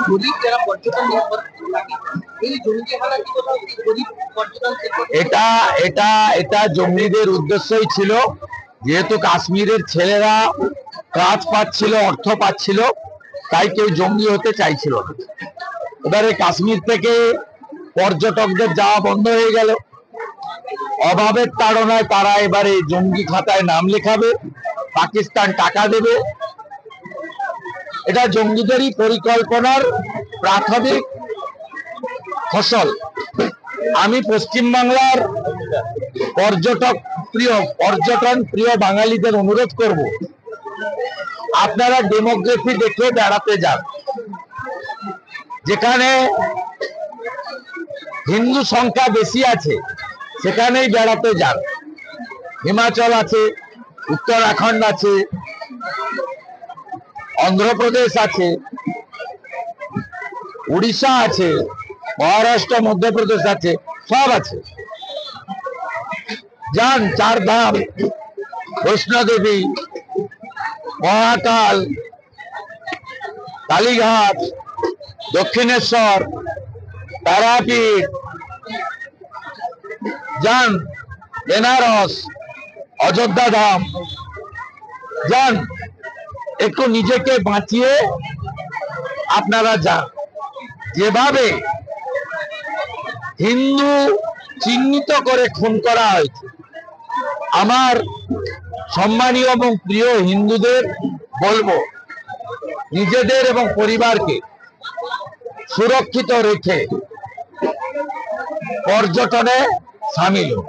গরিব যারা পর্যটন নির্ভর থাকে, এই জঙ্গি হানা কি কোথাও গরিব পর্যটন এটা এটা এটা জঙ্গিদের উদ্দেশ্যই ছিল, যেহেতু কাশ্মীরের ছেলেরা কাজ পাচ্ছিল, অর্থ পাচ্ছিল, তাই কেউ জঙ্গি হতে চাইছিল না। এবারে কাশ্মীর থেকে পর্যটকদের যাওয়া বন্ধ হয়ে গেল, অভাবের তাড়নায় তারা এবারে জঙ্গি খাতায় নাম লেখাবে, পাকিস্তান টাকা দেবে। এটা জঙ্গিদেরই পরিকল্পনার প্রাথমিক ফসল। আমি পশ্চিমবাংলার পর্যটন প্রিয় বাঙালিদের অনুরোধ করব, আপনারা ডেমোগ্রাফি দেখে বেড়াতে যান। যেখানে হিন্দু সংখ্যা বেশি আছে সেখানেই বেড়াতে যান। হিমাচল আছে, উত্তরাখণ্ড আছে, অন্ধ্রপ্রদেশ আছে, উড়িষ্যা আছে, মহারাষ্ট্র, মধ্যপ্রদেশ আছে, সব আছে। যান, চারধাম, বৈষ্ণোদেবী, মহাকাল, কালীঘাট, দক্ষিণেশ্বর, তারাপীঠ, যান বেনারস, অযোধ্যা ধাম, যান, একটু নিজেকে বাঁচিয়ে আপনারা যান। যেভাবে হিন্দু চিহ্নিত করে খুন করা হয়েছে, আমার সম্মানীয় এবং প্রিয় হিন্দুদের বলবো, নিজেদের এবং পরিবারকে সুরক্ষিত রেখে পর্যটনে সামিল হন।